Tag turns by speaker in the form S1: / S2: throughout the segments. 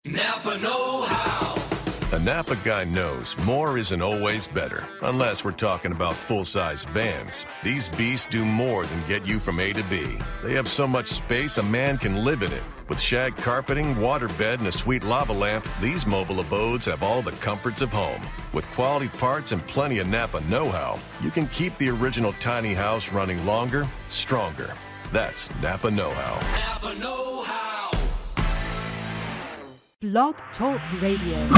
S1: Napa know-how.
S2: A Napa guy knows more isn't always better, unless we're talking about full-size vans. These beasts do more than get you from A to B. They have so much space a man can live in it. With shag carpeting, waterbed, and a sweet lava lamp, these mobile abodes have all the comforts of home. With quality parts and plenty of Napa know-how, you can keep the original tiny house running longer, stronger. That's Napa know-how.
S1: Napa know-how.
S3: Blog Talk Radio.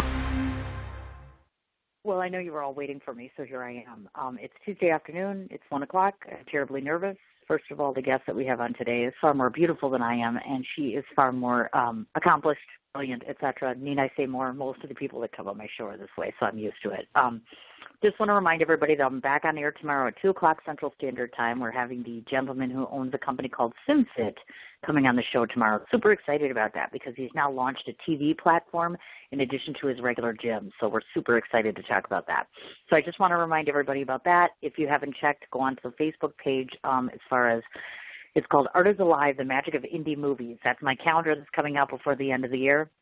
S4: Well, I know you were all waiting for me, so here I am. It's Tuesday afternoon. It's 1 o'clock. I'm terribly nervous. First of all, the guest that we have on today is far more beautiful than I am, and she is far more accomplished, brilliant, etc. Need I say more? Most of the people that come on my show are this way, so I'm used to it. Just want to remind everybody that I'm back on air tomorrow at 2 o'clock Central Standard Time. We're having the gentleman who owns a company called SimFit coming on the show tomorrow. Super excited about that because he's now launched a TV platform in addition to his regular gym. So we're super excited to talk about that. So I just want to remind everybody about that. If you haven't checked, go on to the Facebook page as far as it's called Art is Alive, The Magic of Indie Movies. That's my calendar that's coming out before the end of the year.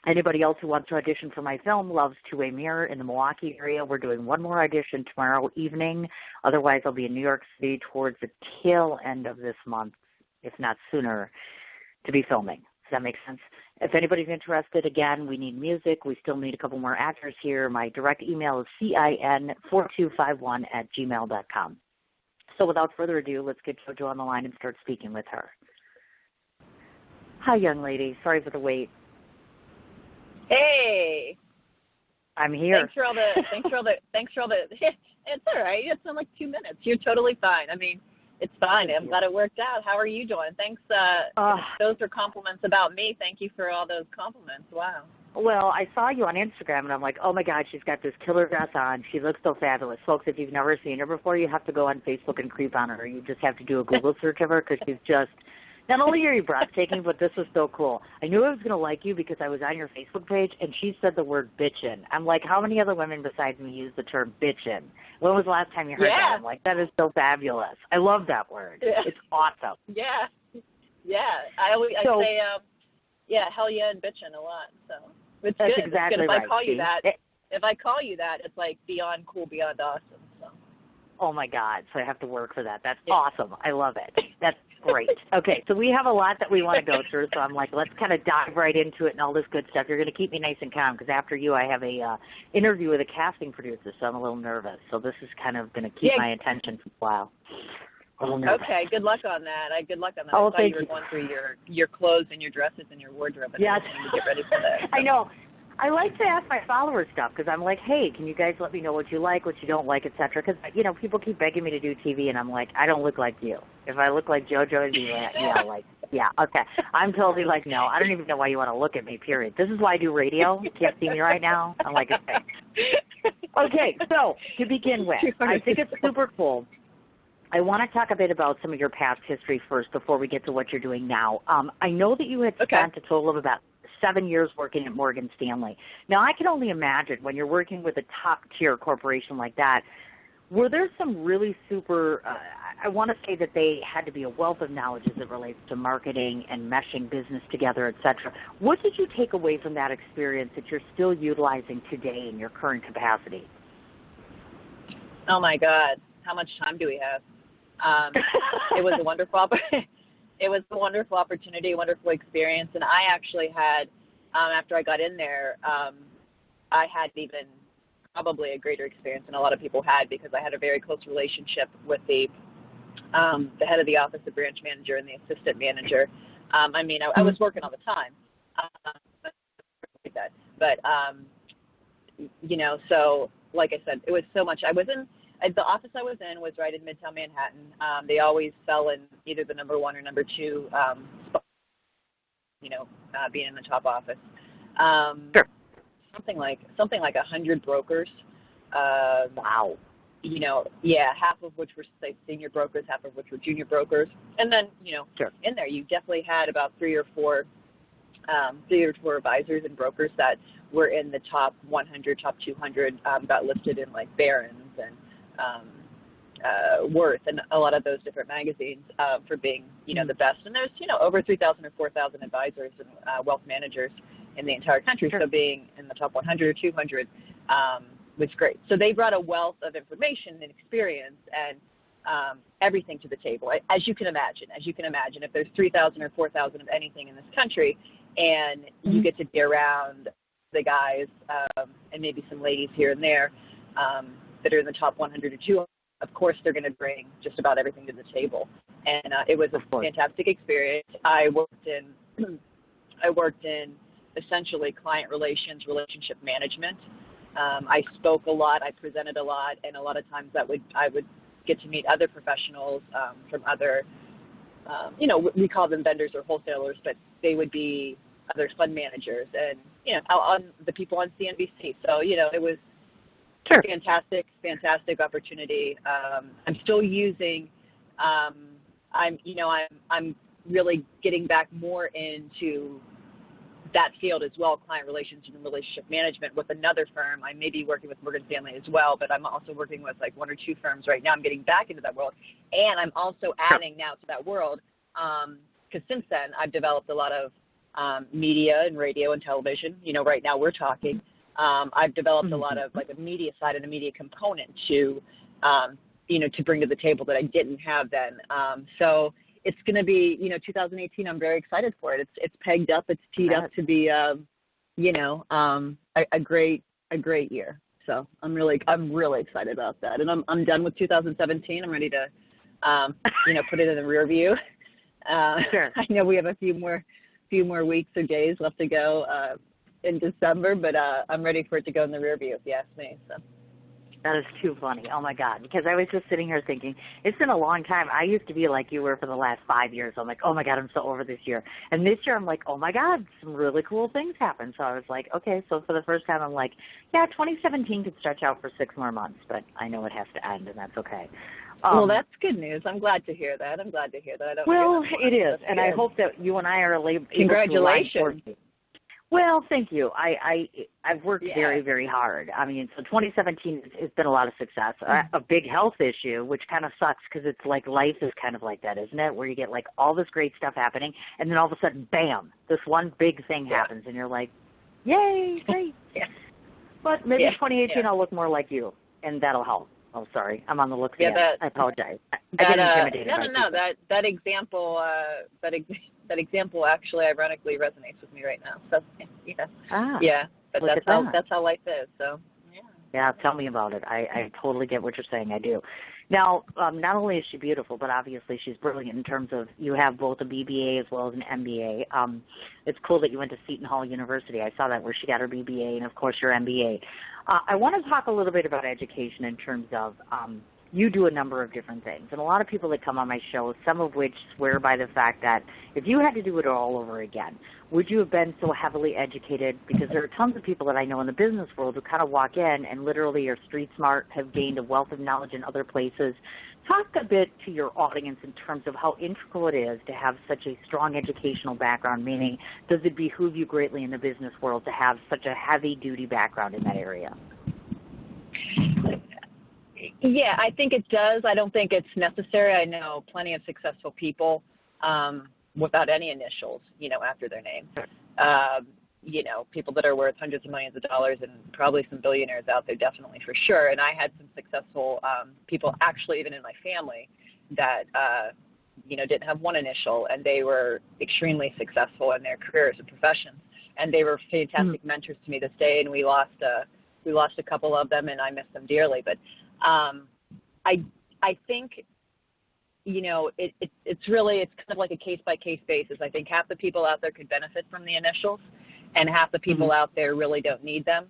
S4: Anybody else who wants to audition for my film loves Two-Way Mirror in the Milwaukee area. We're doing one more audition tomorrow evening. Otherwise, I'll be in New York City towards the tail end of this month, if not sooner, to be filming. Does that make sense? If anybody's interested, again, we need music. We still need a couple more actors here. My direct email is CIN4251@gmail.com. So without further ado, let's get JoJo on the line and start speaking with her. Hi, young lady. Sorry for the wait.
S5: Hey,
S4: I'm here.
S5: Thanks for all the. It's all right. It's been like 2 minutes. You're totally fine. I mean, it's fine. I'm glad it worked out. How are you doing? Thanks. Those are compliments about me. Thank you for all those compliments. Wow.
S4: Well, I saw you on Instagram, and I'm like, oh, my God, she's got this killer dress on. She looks so fabulous. Folks, if you've never seen her before, you have to go on Facebook and creep on her. You just have to do a Google search of her because she's just – not only are you breathtaking, but this was so cool. I knew I was going to like you because I was on your Facebook page, and she said the word bitchin'. I'm like, how many other women besides me use the term bitchin'? When was the last time you heard that? I'm like, that is so fabulous. I love that word. Yeah. It's awesome.
S5: Yeah. Yeah. I say, hell yeah and bitchin' a lot. So it's
S4: That's
S5: good.
S4: exactly
S5: it's good.
S4: Right.
S5: If I call you that, it's like beyond cool, beyond awesome. So.
S4: Oh, my God. So I have to work for that. That's awesome. I love it. That's great. Okay, so we have a lot that we want to go through, so I'm like, let's kind of dive right into it and all this good stuff. You're going to keep me nice and calm because after you, I have a interview with a casting producer, so I'm a little nervous. So this is kind of going to keep my attention for a while.
S5: Okay, good luck on that. Good luck on that.
S4: Oh,
S5: I thought you were going through your clothes and your dresses and your wardrobe and everything to get ready for that. So.
S4: I know. I like to ask my followers stuff because I'm like, hey, can you guys let me know what you like, what you don't like, et cetera? Because, people keep begging me to do TV, and I'm like, I don't look like you. If I look like JoJo, I'd be like, okay. I'm totally like, no, I don't even know why you want to look at me, period. This is why I do radio. You can't see me right now. I'm like, okay, so to begin with, I think it's super cool. I want to talk a bit about some of your past history first before we get to what you're doing now. I know that you had spent a total of about 7 years working at Morgan Stanley. Now, I can only imagine when you're working with a top-tier corporation like that, were there some really super, I want to say that they had to be a wealth of knowledge as it relates to marketing and meshing business together, et cetera. What did you take away from that experience that you're still utilizing today in your current capacity?
S5: Oh, my God. How much time do we have? It was a wonderful opportunity. It was a wonderful opportunity, a wonderful experience, and I actually had, after I got in there, I had even probably a greater experience than a lot of people had because I had a very close relationship with the head of the office, the branch manager, and the assistant manager. I was working all the time, so like I said, it was so much. The office I was in was right in Midtown Manhattan. They always fell in either the number 1 or number 2 spot, being in the top office.
S4: Sure.
S5: Something like 100 brokers.
S4: Wow.
S5: Half of which were senior brokers, half of which were junior brokers. And then,
S4: sure.
S5: In there you definitely had about 3 or 4 advisors and brokers that were in the top 100, top 200, got listed in like Barron's and Worth and a lot of those different magazines for being, the best. And there's, over 3,000 or 4,000 advisors and wealth managers in the entire country.
S4: Sure.
S5: So being in the top 100 or 200 was great. So they brought a wealth of information and experience and everything to the table, as you can imagine. If there's 3,000 or 4,000 of anything in this country, and you get to be around the guys and maybe some ladies here and there that are in the top 100 or 200, of course they're going to bring just about everything to the table. And it was a fantastic experience. I worked in essentially client relations, relationship management. I spoke a lot, I presented a lot, and a lot of times I would get to meet other professionals from other, we call them vendors or wholesalers, but they would be other fund managers and, on the people on CNBC. So, it was a fantastic opportunity. I'm still using, I'm really getting back more into that field as well, client relations and relationship management with another firm. I may be working with Morgan Stanley as well, but I'm also working with like 1 or 2 firms right now. I'm getting back into that world. And I'm also adding now to that world, because since then I've developed a lot of media and radio and television. Right now we're talking. I've developed a lot of like a media side and a media component to bring to the table that I didn't have then. So it's going to be, 2018. I'm very excited for it. It's pegged up. It's teed up to be, a great year. So I'm really excited about that. And I'm done with 2017. I'm ready to, put it in the rear view.
S4: Sure.
S5: I know we have a few more weeks or days left to go in December, but I'm ready for it to go in the rear view, if you ask me. So.
S4: That is too funny. Oh, my God. Because I was just sitting here thinking, it's been a long time. I used to be like you were for the last 5 years. I'm like, oh, my God, I'm so over this year. And this year I'm like, oh, my God, some really cool things happened. So I was like, okay, so for the first time I'm like, yeah, 2017 could stretch out for 6 more months, but I know it has to end, and that's okay.
S5: Well, that's good news. I'm glad to hear that. I don't.
S4: Well, it is, and I hope that you and I are able to.
S5: Congratulations.
S4: Well, thank you. I've worked very, very hard. I mean, so 2017 has been a lot of success. A big health issue, which kind of sucks because it's like life is kind of like that, isn't it? Where you get like all this great stuff happening, and then all of a sudden, bam, this one big thing happens, and you're like, yay, great. But maybe 2018 I'll look more like you, and that'll help. Oh, sorry, I'm on the look. I apologize. I get intimidated.
S5: No. That example. That example actually, ironically, resonates with me right now. So, but that's how life is. So,
S4: yeah. Tell me about it. I totally get what you're saying. I do. Now, not only is she beautiful, but obviously she's brilliant in terms of you have both a BBA as well as an MBA. It's cool that you went to Seton Hall University. I saw that where she got her BBA and, of course, your MBA. I want to talk a little bit about education in terms of you do a number of different things. And a lot of people that come on my show, some of which swear by the fact that if you had to do it all over again, would you have been so heavily educated? Because there are tons of people that I know in the business world who kind of walk in and literally are street smart, have gained a wealth of knowledge in other places. Talk a bit to your audience in terms of how integral it is to have such a strong educational background, meaning does it behoove you greatly in the business world to have such a heavy-duty background in that area?
S5: Yeah, I think it does. I don't think it's necessary. I know plenty of successful people without any initials, after their name. People that are worth hundreds of millions of dollars and probably some billionaires out there, definitely, for sure. And I had some successful people, actually, even in my family, that, didn't have one initial, and they were extremely successful in their careers and professions. And they were fantastic mentors to me this day, and we lost a couple of them, and I miss them dearly. But I think, it's kind of like a case-by-case basis. I think half the people out there could benefit from the initials, and half the people out there really don't need them.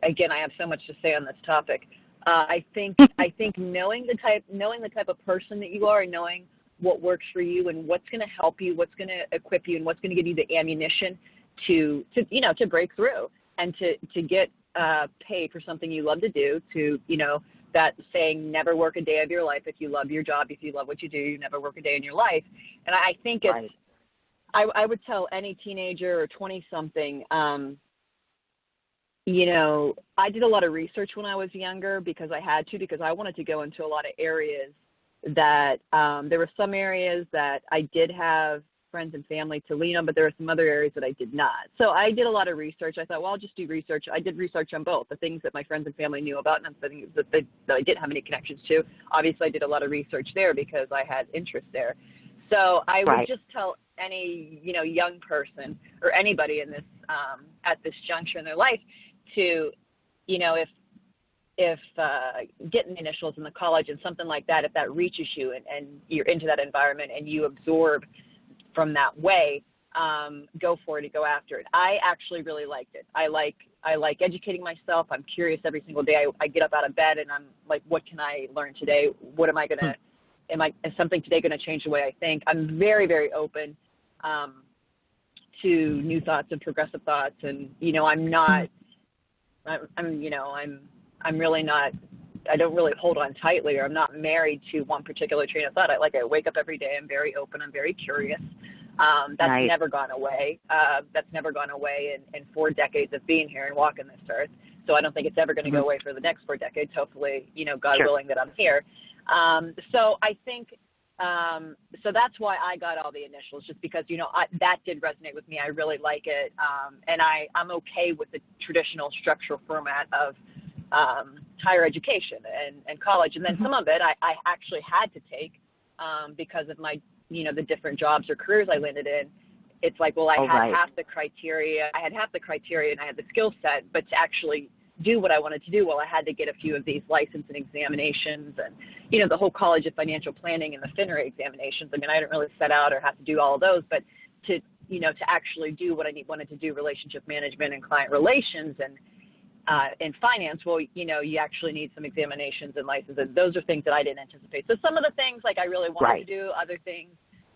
S5: Again, I have so much to say on this topic. I think knowing the type of person that you are, and knowing what works for you and what's going to help you, what's going to equip you, and what's going to give you the ammunition to break through and to get paid for something you love to do, to, that saying, never work a day of your life. If you love your job, if you love what you do, you never work a day in your life. And I think it's, I would tell any teenager or 20-something, I did a lot of research when I was younger because I had to, because I wanted to go into a lot of areas that there were some areas that I did have friends and family to lean on, but there are some other areas that I did not. So I did a lot of research. I thought, well, I'll just do research. I did research on both, the things that my friends and family knew about and the things that I didn't have any connections to. Obviously, I did a lot of research there because I had interest there. So I would just tell any, young person or anybody in this, at this juncture in their life to, if getting the initials in the college and something like that, if that reaches you and you're into that environment and you absorb from that way, go for it and go after it. I actually really liked it. I like educating myself. I'm curious every single day. I get up out of bed and I'm like, what can I learn today? What am I going to, is something today going to change the way I think? I'm very, very open to new thoughts and progressive thoughts. And, I'm really not, I don't really hold on tightly, or I'm not married to one particular train of thought. I wake up every day. I'm very open. I'm very curious. That's never gone away. That's never gone away in 4 decades of being here and walking this earth. So I don't think it's ever going to go away for the next 4 decades. Hopefully, God willing that I'm here. So I think, so that's why I got all the initials, just because, that did resonate with me. I really like it. And I'm okay with the traditional structural format of higher education and college. And then some of it I actually had to take because of my, the different jobs or careers I landed in. It's like, well, I had half the criteria. I had half the criteria and I had the skill set, but to actually do what I wanted to do, well, I had to get a few of these license and examinations and, the whole College of Financial Planning and the FINRA examinations. I mean, I didn't really set out or have to do all of those, but to actually do what I wanted to do, relationship management and client relations and in finance, well, you actually need some examinations and licenses. Those are things that I didn't anticipate. So some of the things I really wanted to do, other things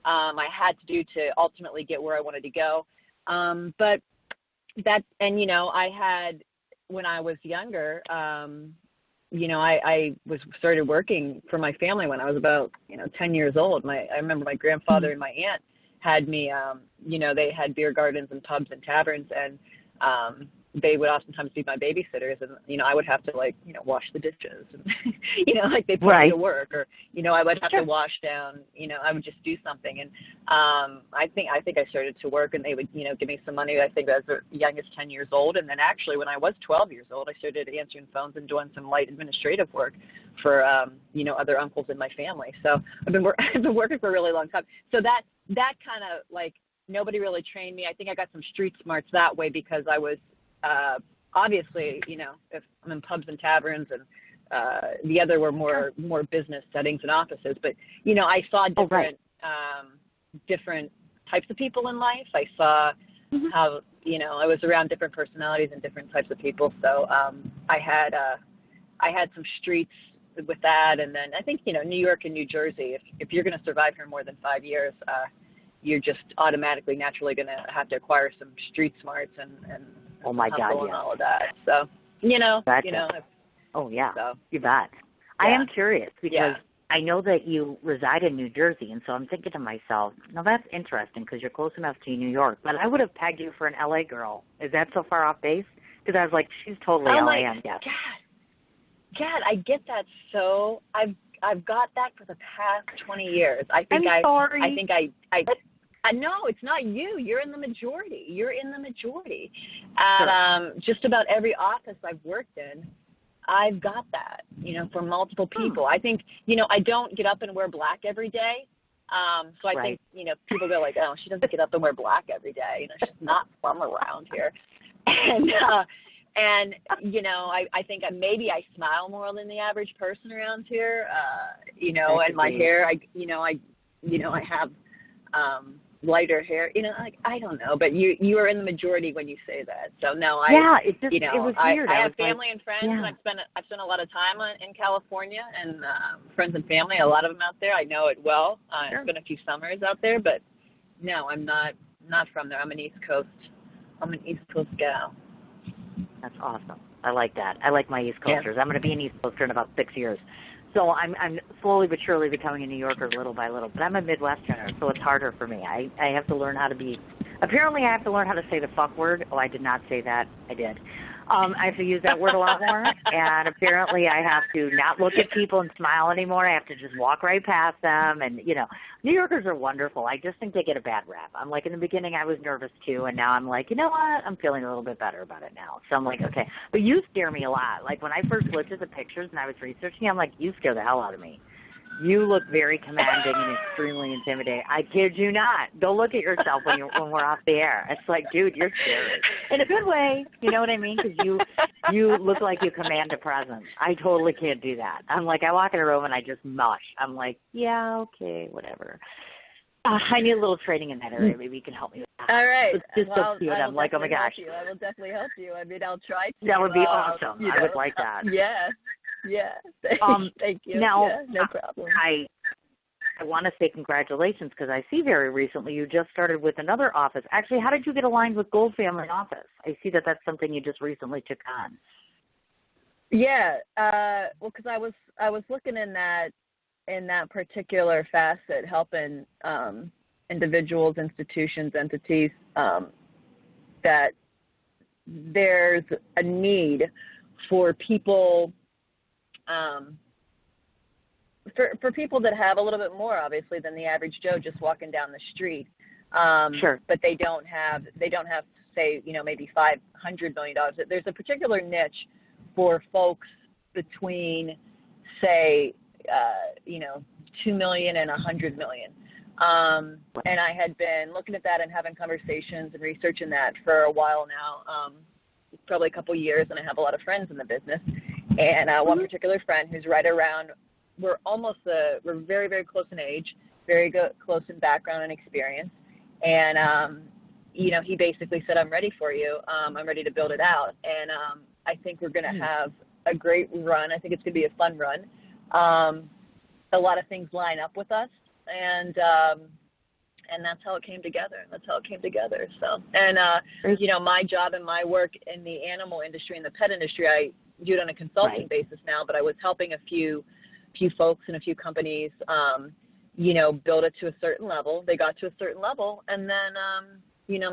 S5: I had to do to ultimately get where I wanted to go. But that, and, I had, when I was younger, I started working for my family when I was about, 10 years old. I remember my grandfather and my aunt had me, they had beer gardens and pubs and taverns, and they would oftentimes be my babysitters, and, I would have to wash the dishes and, they put me to work, or, I would have to wash down, I would just do something. And, I think I started to work, and they would, give me some money. I think I was as young as 10 years old. And then actually when I was 12 years old, I started answering phones and doing some light administrative work for, other uncles in my family. So I've been working for a really long time. So that kind of nobody really trained me. I think I got some street smarts that way because I was, obviously, if I'm in pubs and taverns, and the other were more business settings and offices, but I saw different types of people in life. I saw how I was around different personalities and different types of people. So I had some streets with that, and then I think New York and New Jersey. If you're going to survive here more than 5 years, you're just automatically, naturally going to have to acquire some street smarts and
S4: oh my God,
S5: and all of that. So,
S4: oh yeah,
S5: so,
S4: you bet. Yeah. I am curious because I know that you reside in New Jersey, and so I'm thinking to myself, now that's interesting because you're close enough to New York, but I would have pegged you for an LA girl. Is that so far off base? Because I was like, she's totally LA.
S5: God, I get that. So I've got that for the past 20 years. I think
S4: I'm sorry.
S5: I think I know it's not you. You're in the majority. At just about every office I've worked in, I've got that, for multiple people. I think, I don't get up and wear black every day. So I think, people go like, oh, she doesn't get up and wear black every day. She's not from around here. And I think maybe I smile more than the average person around here, and my hair, I have, lighter hair, I don't know, but you are in the majority when you say that. So no,
S4: it was weird.
S5: I have family and friends, and I've spent a lot of time in California, and friends and family, a lot of them out there. I know it well. I've spent a few summers out there, but no, I'm not from there. I'm an East Coast gal.
S4: That's awesome. I like that. I like my East Coasters. I'm going to be an East Coaster in about 6 years. So I'm slowly but surely becoming a New Yorker little by little. But I'm a Midwesterner, so it's harder for me. I have to learn how to be – apparently I have to learn how to say the fuck word. Oh, I did not say that. I did. I have to use that word a lot more, and apparently I have to not look at people and smile anymore. I have to just walk right past them, and, New Yorkers are wonderful. I just think they get a bad rap. I'm like, in the beginning I was nervous too, and now I'm like, you know what? I'm feeling a little bit better about it now. So I'm like, okay. But you scare me a lot. Like, when I first looked at the pictures and I was researching, I'm like, you scare the hell out of me. You look very commanding and extremely intimidating. I kid you not. Go look at yourself when we're off the air. It's like, dude, you're scary. In a good way. You know what I mean? Because you look like you command a presence. I totally can't do that. I'm like, I walk in a room and I just mush. I'm like, yeah, okay, whatever. I need a little training in that area. Maybe you can help me with that.
S5: All right.
S4: It's just so cute. I'm like, oh, my gosh.
S5: I will definitely help you. I mean, I'll try to.
S4: That would be awesome. I would like that.
S5: Yeah. Yeah. Thank you.
S4: Now,
S5: no problem.
S4: I want to say congratulations because I see very recently you just started with another office. Actually, how did you get aligned with Gold Family Office? I see that that's something you just recently took on.
S5: Yeah. Well, because I was looking in that particular facet, helping individuals, institutions, entities, that there's a need for people. For people that have a little bit more, obviously, than the average Joe just walking down the street,
S4: sure.
S5: But they don't have, say, maybe $500 million. There's a particular niche for folks between, say, 2 million and 100 million. And I had been looking at that and having conversations and researching that for a while now, probably a couple years, and I have a lot of friends in the business. And one particular friend who's right around, we're very, very close in age, very close in background and experience. And, he basically said, I'm ready for you. I'm ready to build it out. And I think we're going to have a great run. I think it's going to be a fun run. A lot of things line up with us. And that's how it came together. So, and, my job and my work in the animal industry and the pet industry, I do it on a consulting basis now, but I was helping a few folks and a few companies, build it to a certain level. They got to a certain level, and then,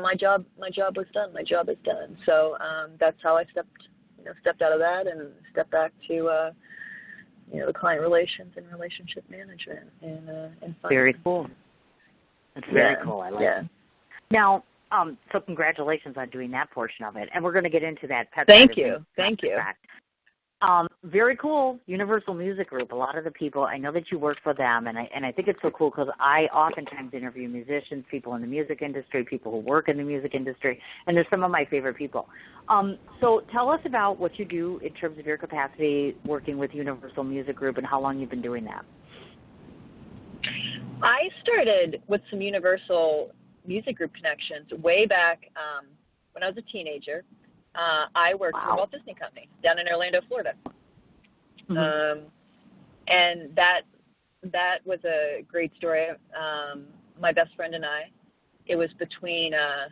S5: my job was done. My job is done. So that's how I stepped out of that and stepped back to, the client relations and relationship management and finance.
S4: Very cool. That's very cool. I like it. Now, so congratulations on doing that portion of it, and we're going to get into that pet.
S5: Thank you.
S4: Very cool. Universal Music Group. A lot of the people, I know that you work for them, and I think it's so cool because I oftentimes interview musicians, people in the music industry, people who work in the music industry, and they're some of my favorite people. So tell us about what you do in terms of your capacity working with Universal Music Group and how long you've been doing that.
S5: I started with some Universal Music Group connections way back when I was a teenager. I worked for Walt Disney Company down in Orlando, Florida. Mm-hmm. And that was a great story. My best friend and I, it was between, I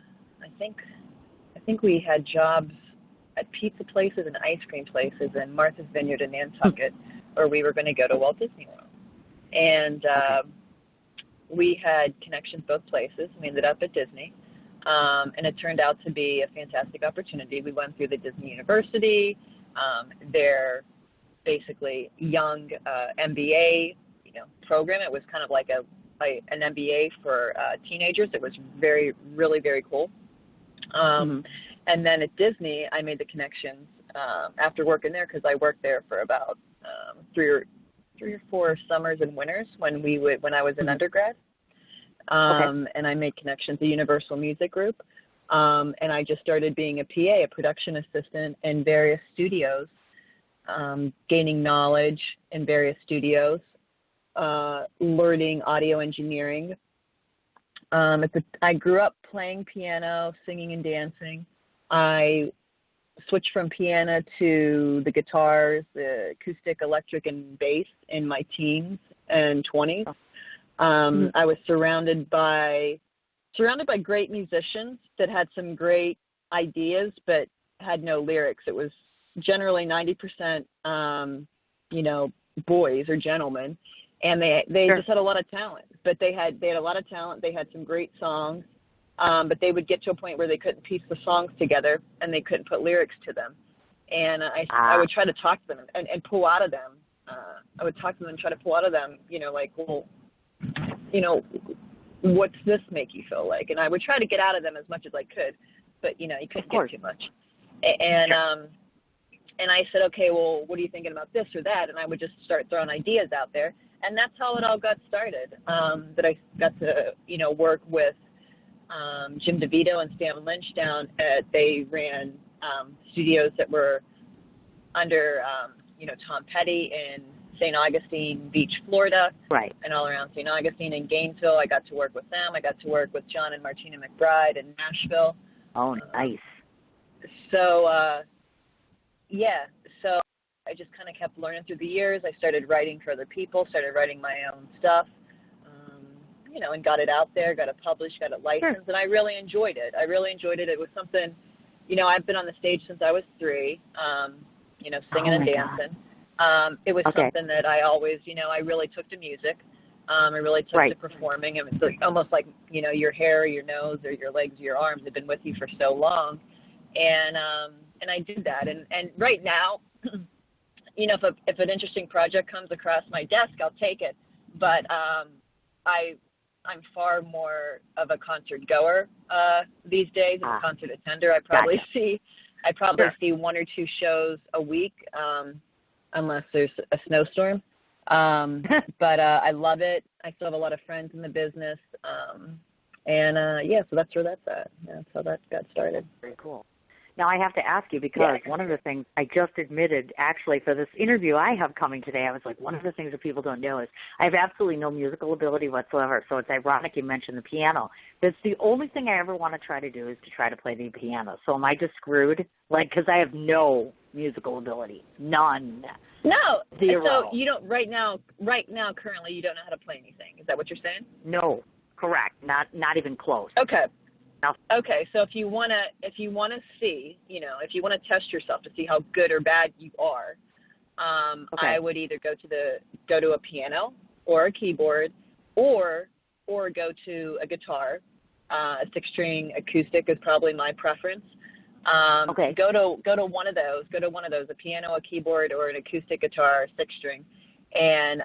S5: think we had jobs at pizza places and ice cream places in Martha's Vineyard and Nantucket, or we were going to go to Walt Disney World. And we had connections both places. We ended up at Disney. And it turned out to be a fantastic opportunity. We went through the Disney University, their basically young MBA program. It was kind of like an MBA for teenagers. It was really, very cool. And then at Disney, I made the connections after working there because I worked there for about 3 or 4 summers and winters when I was an undergrad. And I made connections to Universal Music Group. And I just started being a PA, a production assistant in various studios, gaining knowledge in various studios, learning audio engineering. I grew up playing piano, singing and dancing. I switched from piano to the guitars, the acoustic, electric, and bass in my teens and 20s. I was surrounded by great musicians that had some great ideas but had no lyrics. It was generally 90%, boys or gentlemen, and they just had a lot of talent. But they had a lot of talent. They had some great songs, but they would get to a point where they couldn't piece the songs together and they couldn't put lyrics to them. And I would try to talk to them and pull out of them. I would talk to them and try to pull out of them, like, well, what's this make you feel like? And I would try to get out of them as much as I could, but, you couldn't get too much. And and I said, okay, well, what are you thinking about this or that? And I would just start throwing ideas out there. And that's how it all got started, that I got to, work with Jim DeVito and Stan Lynch down they ran studios that were under, Tom Petty in St. Augustine Beach, Florida,
S4: right,
S5: and all around St. Augustine and Gainesville. I got to work with them. I got to work with John and Martina McBride in Nashville.
S4: Oh, nice.
S5: So, so I just kind of kept learning through the years. I started writing for other people, started writing my own stuff, and got it out there, got it published, got it licensed, and I really enjoyed it. It was something, I've been on the stage since I was 3, singing and dancing. It was something that I always, I really took to music. I really took to performing. And it's like, almost like, your hair or your nose or your legs or your arms have been with you for so long. And I did that. And right now, if an interesting project comes across my desk, I'll take it. But I'm far more of a concert goer these days, a concert attender. I probably see 1 or 2 shows a week, unless there's a snowstorm. But I love it. I still have a lot of friends in the business. So that's where that's at. That's how that got started.
S4: Very cool. Now, I have to ask you, because one of the things I just admitted, actually, for this interview I have coming today, I was like, one of the things that people don't know is I have absolutely no musical ability whatsoever. So it's ironic you mentioned the piano. That's the only thing I ever want to try to do, is to try to play the piano. So am I just screwed? Because I have no musical ability. None.
S5: No.
S4: 0.
S5: So you don't, right now, currently, you don't know how to play anything. Is that what you're saying?
S4: No. Correct. Not even close.
S5: Okay.
S4: No.
S5: Okay, so if you wanna see, if you wanna test yourself to see how good or bad you are, I would either go to a piano or a keyboard, or go to a guitar. A 6-string acoustic is probably my preference. Go to one of those. Go to one of those: a piano, a keyboard, or an acoustic guitar, 6-string, and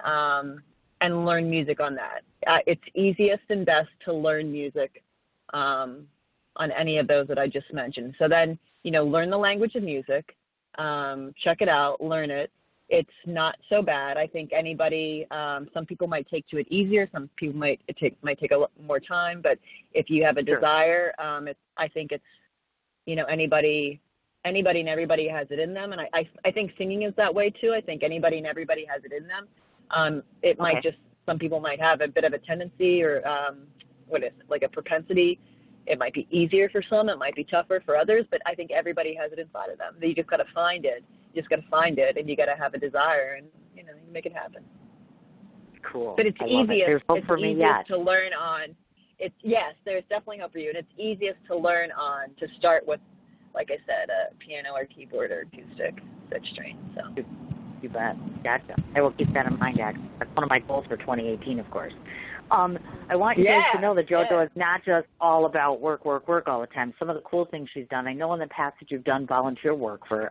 S5: learn music on that. It's easiest and best to learn music on any of those that I just mentioned. So then, learn the language of music, check it out, learn it. It's not so bad. I think anybody, some people might take to it easier. Some people might take a lot more time. But if you have a desire, I think it's, anybody and everybody has it in them. And I think singing is that way too. I think anybody and everybody has it in them. It might just, some people might have a bit of a tendency or like a propensity. It might be easier for some. It might be tougher for others. But I think everybody has it inside of them. You just got to find it. You just got to find it, and you got to have a desire, and you make it happen.
S4: Cool.
S5: But it's easiest.
S4: There's hope for me yet.
S5: To learn on. There's definitely hope for you, and it's easiest to learn on to start with, like I said, a piano or keyboard or acoustic 6-string. So.
S4: You bet. Gotcha. I will keep that in mind, actually. That's one of my goals for 2018, of course. I want you guys to know that JoJo is not just all about work all the time. Some of the cool things she's done, I know in the past that you've done volunteer work for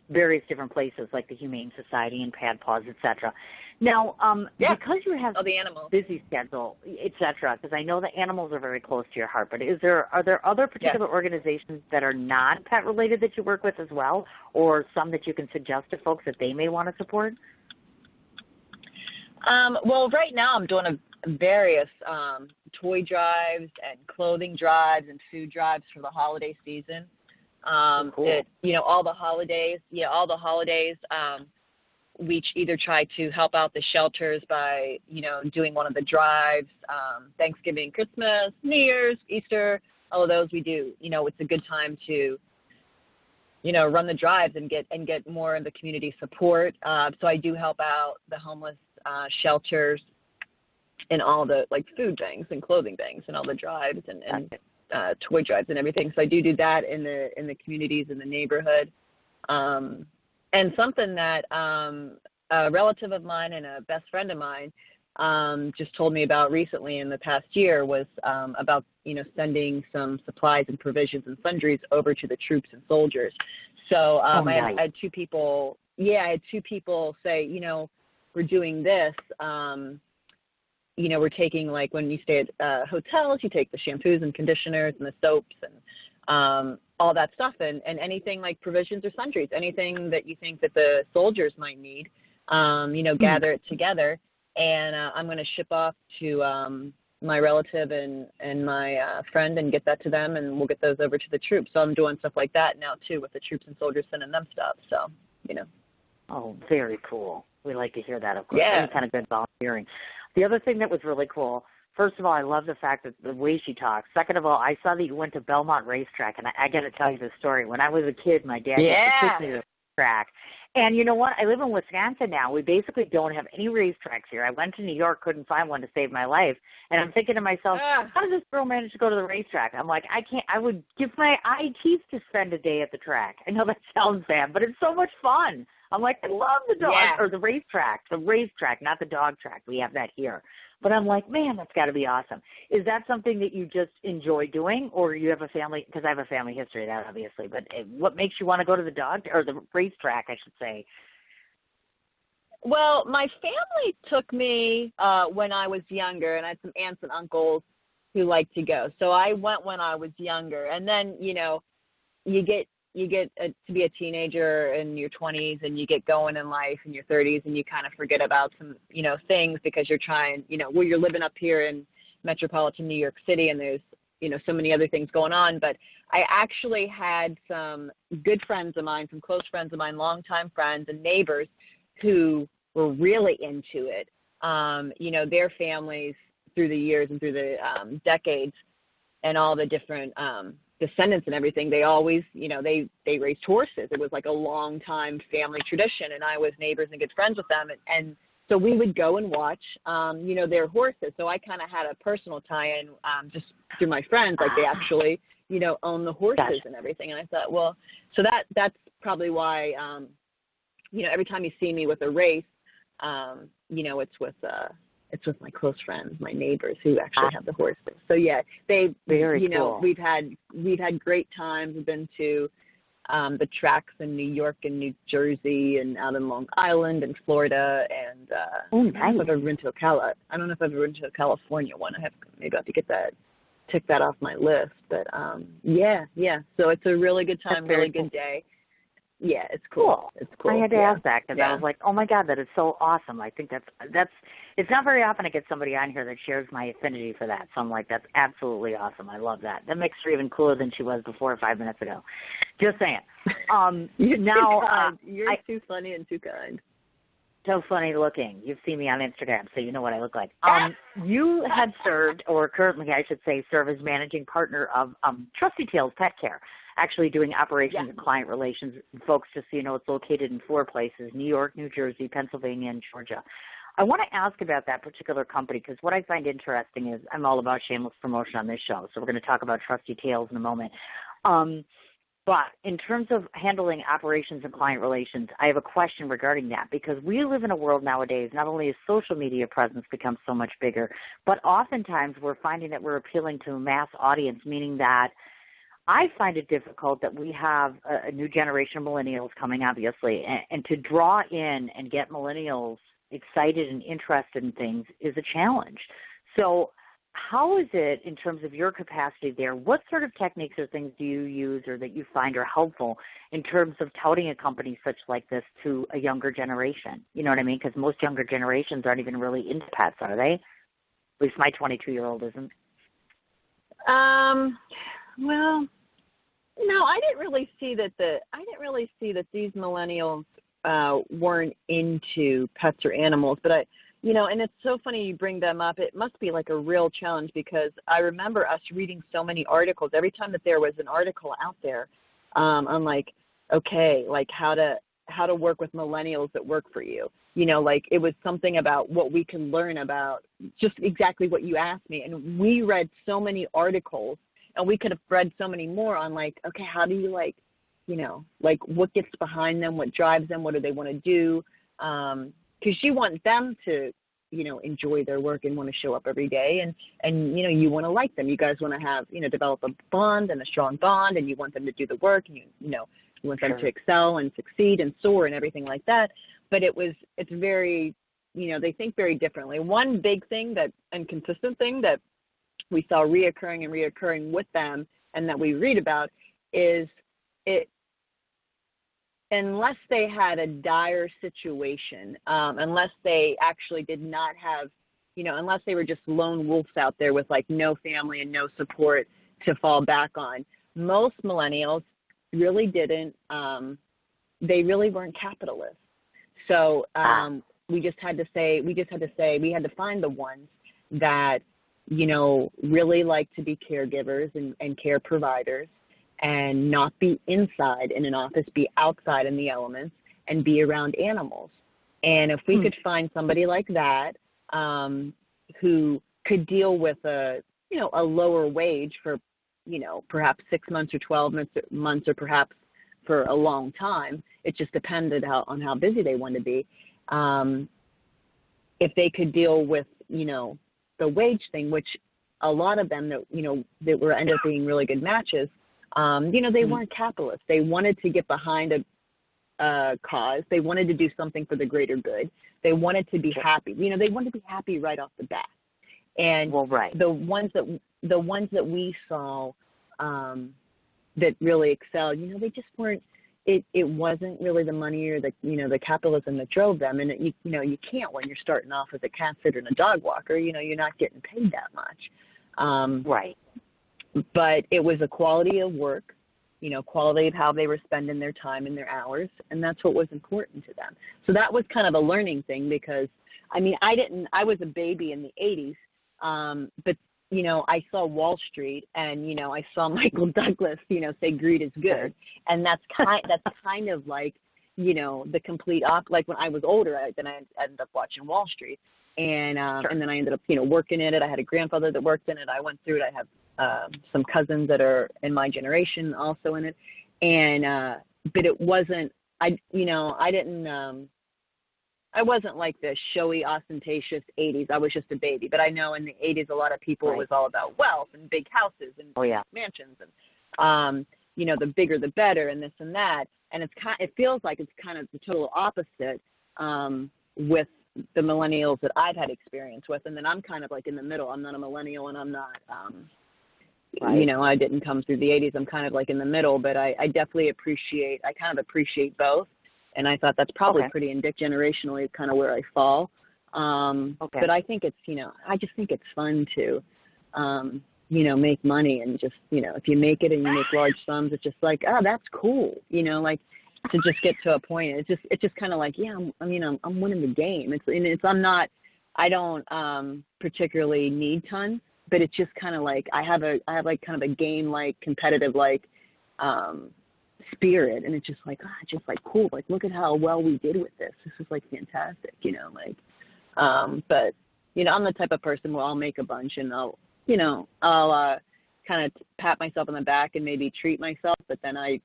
S4: various different places like the Humane Society and Pad Paws, etc. Now, because you have
S5: all the animals,
S4: busy schedule, etc., because I know the animals are very close to your heart, but are there other particular organizations that are not pet related that you work with as well, or some that you can suggest to folks that they may want to support?
S5: Well, right now I'm doing various toy drives and clothing drives and food drives for the holiday season.
S4: Cool.
S5: All the holidays, we either try to help out the shelters by, doing one of the drives, Thanksgiving, Christmas, New Year's, Easter, all of those we do. It's a good time to, run the drives and get more of the community support. So I do help out the homeless shelters and all the food things and clothing things and all the drives and toy drives and everything. So I do that in the communities in the neighborhood. And something that a relative of mine and a best friend of mine, just told me about recently in the past year was about, sending some supplies and provisions and sundries over to the troops and soldiers. So
S4: nice.
S5: I had two people say, we're doing this. We're taking, like, when you stay at hotels, you take the shampoos and conditioners and the soaps and all that stuff, and anything like provisions or sundries, anything that you think that the soldiers might need, gather it together. And I'm going to ship off to my relative and my friend and get that to them, and we'll get those over to the troops. So I'm doing stuff like that now, too, with the troops and soldiers, sending them stuff. So,
S4: Oh, very cool. We like to hear that, of course.
S5: Yeah.
S4: Any kind of good volunteering. The other thing that was really cool, first of all, I love the fact that the way she talks. Second of all, I saw that you went to Belmont Racetrack, and I got to tell you the story. When I was a kid, my dad used to take me to the track. And you know what? I live in Wisconsin now. We basically don't have any racetracks here. I went to New York, couldn't find one to save my life. And I'm thinking to myself, how does this girl manage to go to the racetrack? I'm like, I can't. I would give my eye teeth to spend a day at the track. I know that sounds bad, but it's so much fun. I'm like, I love the dog or the racetrack, not the dog track. We have that here. But I'm like, man, that's got to be awesome. Is that something that you just enjoy doing, or you have a family? Because I have a family history of that, obviously. But what makes you want to go to the the racetrack, I should say?
S5: Well, my family took me when I was younger, and I had some aunts and uncles who liked to go. So I went when I was younger, and then you get to be a teenager in your 20s, and you get going in life in your 30s, and you kind of forget about some, things because you're trying, you're living up here in metropolitan New York City, and there's, so many other things going on. But I actually had some good friends of mine, some close friends of mine, longtime friends and neighbors who were really into it. Their families through the years and through the decades and all the different descendants and everything, they always, they raised horses. It was like a long time family tradition, and I was neighbors and good friends with them. And so we would go and watch, their horses. So I kind of had a personal tie-in just through my friends, like they actually, own the horses and everything. And I thought, well, so that's probably why, every time you see me with a race, it's with my close friends, my neighbors who actually have the horses. So yeah, cool. We've had great times. We've been to the tracks in New York and New Jersey and out in Long Island and Florida, and I don't know if I've ever been to California one. Maybe I have to tick that off my list. But yeah. So it's a really good time, really good day. Yeah, it's cool. It's cool.
S4: I had to ask that because I was like, oh my God, that is so awesome. I think that's it's not very often I get somebody on here that shares my affinity for that. So I'm like, that's absolutely awesome. I love that. That makes her even cooler than she was before 5 minutes ago. Just saying.
S5: You're too funny and too kind.
S4: So funny looking. You've seen me on Instagram, so you know what I look like. You had served, or currently I should say, serve as managing partner of Trusty Tales Pet Care, actually doing operations and client relations. Folks, just so you know, it's located in 4 places: New York, New Jersey, Pennsylvania, and Georgia. I want to ask about that particular company because what I find interesting is I'm all about shameless promotion on this show, so we're going to talk about Trusty Tales in a moment. But in terms of handling operations and client relations, I have a question regarding that because we live in a world nowadays, not only has social media presence become so much bigger, but oftentimes we're finding that we're appealing to a mass audience, meaning that I find it difficult that we have a new generation of millennials coming, obviously, and to draw in and get millennials excited and interested in things is a challenge. So how is it in terms of your capacity there? What sort of techniques or things do you use or that you find are helpful in terms of touting a company such like this to a younger generation? You know what I mean? Because most younger generations aren't even really into pets, are they? At least my 22-year-old isn't.
S5: Well, no, I didn't really see that these millennials weren't into pets or animals, but and it's so funny you bring them up. It must be like a real challenge because I remember us reading so many articles. Every time that there was an article out there on like, okay, like how to work with millennials that work for you. Like it was something about what we can learn about, just exactly what you asked me. And we read so many articles, and we could have read so many more on like, okay, how do you like what gets behind them, what drives them, what do they want to do? Because you want them to enjoy their work and want to show up every day. And you want to like them. You guys want to have, develop a bond and a strong bond, and you want them to do the work, and you want them to excel and succeed and soar and everything like that. But it's very, they think very differently. One big thing and consistent thing that we saw reoccurring with them and that we read about is unless they had a dire situation, unless they actually did not have, unless they were just lone wolves out there with like no family and no support to fall back on, most millennials really didn't, they really weren't capitalists. So we had to find the ones that, really like to be caregivers and care providers, and not be inside in an office, be outside in the elements, and be around animals. And if we could find somebody like that who could deal with a lower wage for, perhaps 6 months or 12 months or perhaps for a long time, it just depended on how busy they wanted to be. If they could deal with, the wage thing, which a lot of them that were ended up being really good matches, they weren't capitalists. They wanted to get behind a cause. They wanted to do something for the greater good. They wanted to be happy. They wanted to be happy right off the bat. And the ones that we saw that really excelled, they just weren't. It wasn't really the money or the capitalism that drove them. And you can't when you're starting off as a cat sitter and a dog walker. You're not getting paid that much. But it was a quality of work, quality of how they were spending their time and their hours, and that's what was important to them. So that was kind of a learning thing because, I was a baby in the 80s, but, I saw Wall Street and, I saw Michael Douglas, say greed is good. And that's kind of like, the complete like when I was older, then I ended up watching Wall Street. And then I ended up, working in it. I had a grandfather that worked in it. I went through it. I have some cousins that are in my generation also in it. And but it wasn't, I wasn't like the showy, ostentatious 80s. I was just a baby. But I know in the 80s, a lot of people, it was all about wealth and big houses and mansions and, the bigger the better and this and that. And it feels like it's kind of the total opposite with the millennials that I've had experience with. And then I'm kind of like in the middle. I'm not a millennial and I'm not, I didn't come through the 80s. I'm kind of like in the middle, but I definitely appreciate both. And I thought that's probably pretty generationally kind of where I fall. But I think it's, I just think it's fun to, make money and just, if you make it and you make large sums, it's just like, oh, that's cool. Like to just get to a point. It's just kind of like, I'm winning the game. I don't particularly need tons, but it's just kind of like, I have like kind of a game, like competitive, like, spirit, and it's just like, cool, like look at how well we did with this is like fantastic, but I'm the type of person where I'll make a bunch and I'll kind of pat myself on the back and maybe treat myself, but then I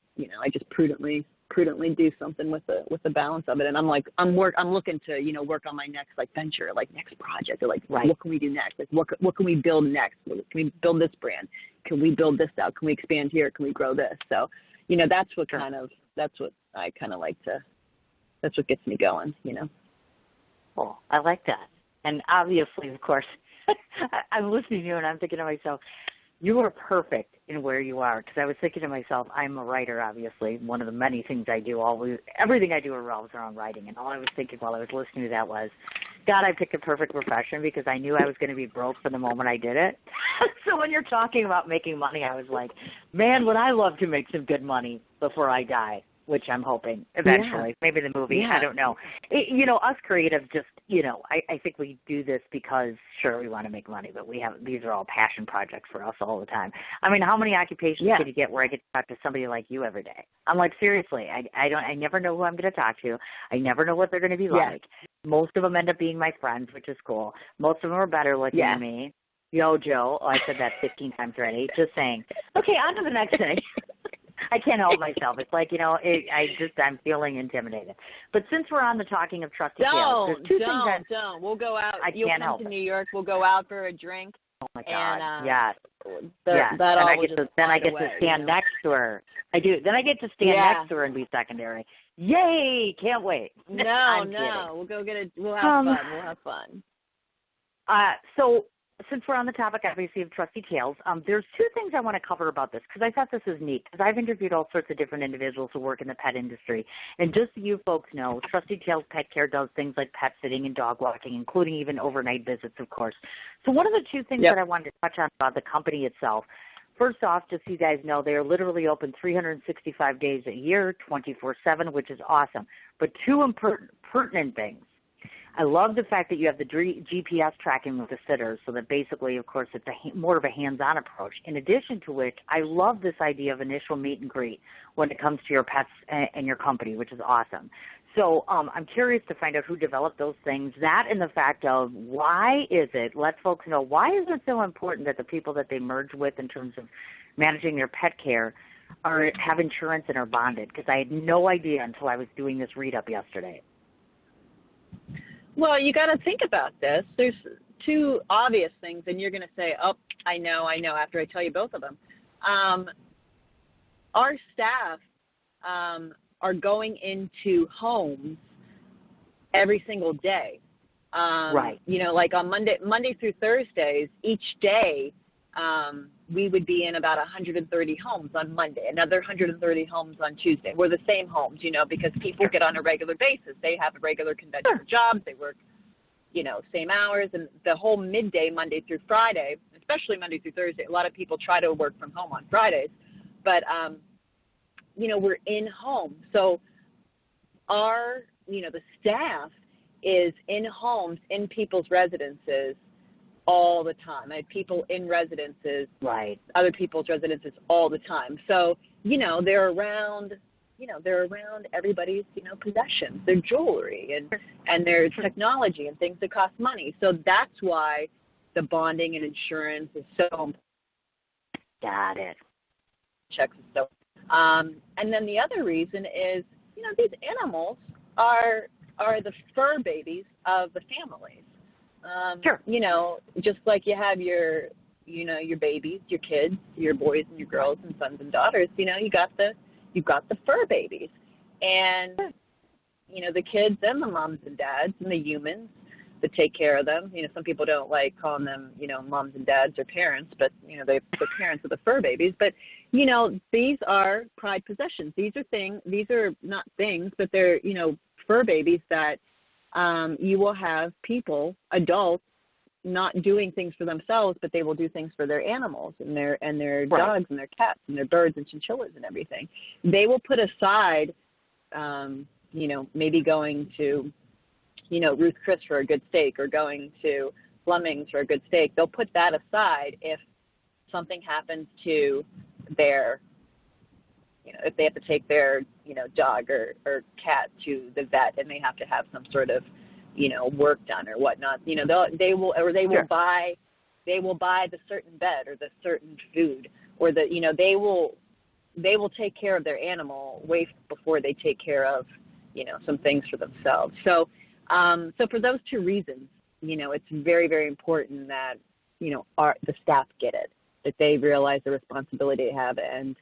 S5: just prudently do something with the balance of it. And I'm looking to work on my next like venture, like next project, or like what can we do next, like what can we build next, can we build this brand, can we build this out, can we expand here, can we grow this? So that's what I kind of like to, that's what gets me going,
S4: Well, I like that. And obviously, of course, I'm listening to you and I'm thinking to myself, you are perfect in where you are. Because I was thinking to myself, I'm a writer, obviously. One of the many things I do, everything I do revolves around writing. And all I was thinking while I was listening to that was, God, I picked a perfect profession because I knew I was going to be broke from the moment I did it. So when you're talking about making money, I was like, man, would I love to make some good money before I die, which I'm hoping eventually. Yeah. Maybe the movie, I don't know. Us creatives just, I think we do this because, sure, we want to make money, but these are all passion projects for us all the time. I mean, how many occupations can you get where I get to talk to somebody like you every day? I'm like, seriously, I never know who I'm going to talk to. I never know what they're going to be like. Most of them end up being my friends, which is cool. Most of them are better looking than me. JoJo, I said that 15 times already. Just saying. Okay, on to the next thing. I can't help myself. It's like, I'm feeling intimidated. But since we're on the talking of trusty tales, there's two things
S5: Don't. We'll go out.
S4: I
S5: You'll
S4: can't
S5: come
S4: help
S5: to
S4: it.
S5: New York. We'll go out for a drink.
S4: Oh my God!
S5: And,
S4: yes.
S5: That
S4: then
S5: all
S4: I
S5: will
S4: get
S5: just
S4: to then I
S5: slide
S4: get
S5: away,
S4: to stand next to her. I do. Then I get to stand next to her and be secondary. Yay! Can't wait.
S5: No. We'll go get it. We'll have fun. We'll have fun.
S4: So since we're on the topic, obviously, of trusty tales, there's two things I want to cover about this because I thought this was neat because I've interviewed all sorts of different individuals who work in the pet industry. And just so you folks know, Trusty Tales Pet Care does things like pet sitting and dog walking, including even overnight visits, of course. So one of the two things that I wanted to touch on about the company itself, first off, just so you guys know, they are literally open 365 days a year, 24/7, which is awesome. But two pertinent things. I love the fact that you have the GPS tracking with the sitters so that basically, of course, it's more of a hands-on approach. In addition to which, I love this idea of initial meet and greet when it comes to your pets and your company, which is awesome. So I'm curious to find out who developed those things, that and the fact of why is it, let folks know, why is it so important that the people that they merge with in terms of managing their pet care have insurance and are bonded? Because I had no idea until I was doing this read-up yesterday.
S5: Well, you got to think about this. There's two obvious things, and you're going to say, oh, I know, after I tell you both of them. Our staff are going into homes every single day.
S4: Right.
S5: Like on Monday through Thursdays, each day, we would be in about 130 homes on Monday, another 130 homes on Tuesday. We're the same homes, because people get on a regular basis. They have regular conventional jobs. They work, same hours. And the whole midday, Monday through Friday, especially Monday through Thursday, a lot of people try to work from home on Fridays. But, we're in home. So the staff is in homes, in people's residences, all the time. I have people in residences,
S4: right,
S5: other people's residences all the time. So, they're around everybody's, possessions, their jewelry and their technology and things that cost money. So that's why the bonding and insurance is so important.
S4: Got it.
S5: Checks is so. And then the other reason is, these animals are the fur babies of the families.
S4: Sure.
S5: Just like you have your babies, your kids, your boys and your girls and sons and daughters, you've got the fur babies. And, the kids and the moms and dads and the humans that take care of them. Some people don't like calling them, moms and dads or parents, but, they're parents of the fur babies. But, these are prized possessions. These are not things, but they're, fur babies that you will have people, adults, not doing things for themselves, but they will do things for their animals and their
S4: right.
S5: dogs and their cats and their birds and chinchillas and everything. They will put aside, maybe going to, Ruth Chris for a good steak or going to Fleming's for a good steak. They'll put that aside if something happens to their, if they have to take their, dog or cat to the vet and they have to have some sort of, work done or whatnot. They will buy the certain bed or the certain food or they will take care of their animal way before they take care of, some things for themselves. So for those two reasons, it's very, very important that, the staff get it, that they realize the responsibility they have and,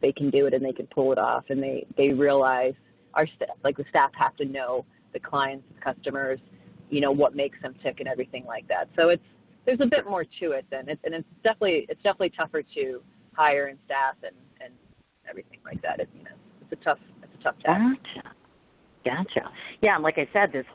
S5: they can do it and they can pull it off and they realize the staff have to know the clients, the customers, what makes them tick and everything like that. So there's a bit more to it than it's definitely tougher to hire and staff and everything like that. It's a tough task.
S4: Gotcha. Yeah, and like I said, this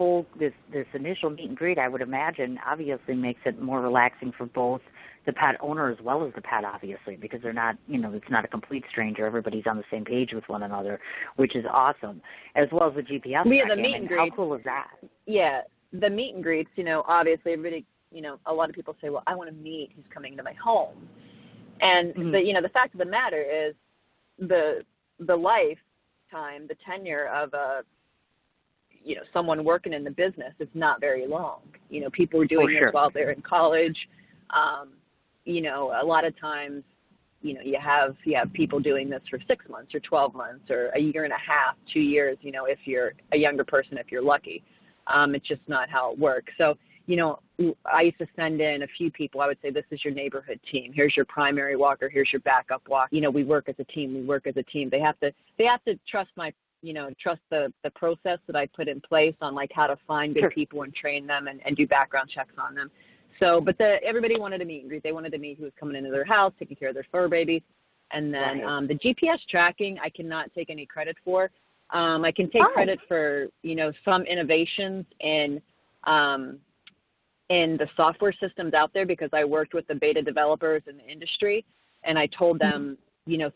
S4: initial meet and greet, I would imagine, obviously makes it more relaxing for both the pet owner as well as the pet, obviously, because they're not, it's not a complete stranger. Everybody's on the same page with one another, which is awesome, as well as the GPS.
S5: Yeah, the meet and greet.
S4: How cool is that?
S5: Yeah, the meet and greets, obviously everybody, a lot of people say, well, I want to meet who's coming to my home. And, the fact of the matter is the lifetime, the tenure of someone working in the business is not very long. People are doing this while they're in college. A lot of times, you have people doing this for 6 months or 12 months or a year and a half, 2 years, if you're a younger person, if you're lucky. It's just not how it works. So, I used to send in a few people. I would say, this is your neighborhood team. Here's your primary walker. Here's your backup walk. We work as a team. We work as a team. They have to trust trust the process that I put in place on like how to find good people and train them and do background checks on them. So, but everybody wanted to meet and greet. They wanted to meet who was coming into their house, taking care of their fur babies. And then the GPS tracking, I cannot take any credit for. I can take credit for, some innovations in the software systems out there, because I worked with the beta developers in the industry, and I told them,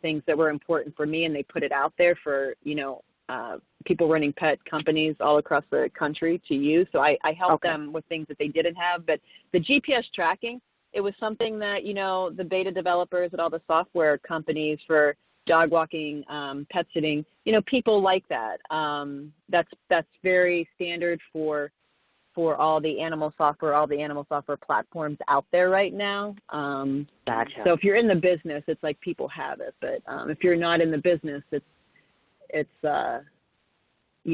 S5: things that were important for me, and they put it out there for, people running pet companies all across the country to use. So I helped them with things that they didn't have. But the GPS tracking, it was something that, the beta developers at all the software companies for dog walking, pet sitting, people like that. That's very standard for all the animal software platforms out there right now.
S4: Gotcha.
S5: So if you're in the business, it's like people have it. But if you're not in the business, it's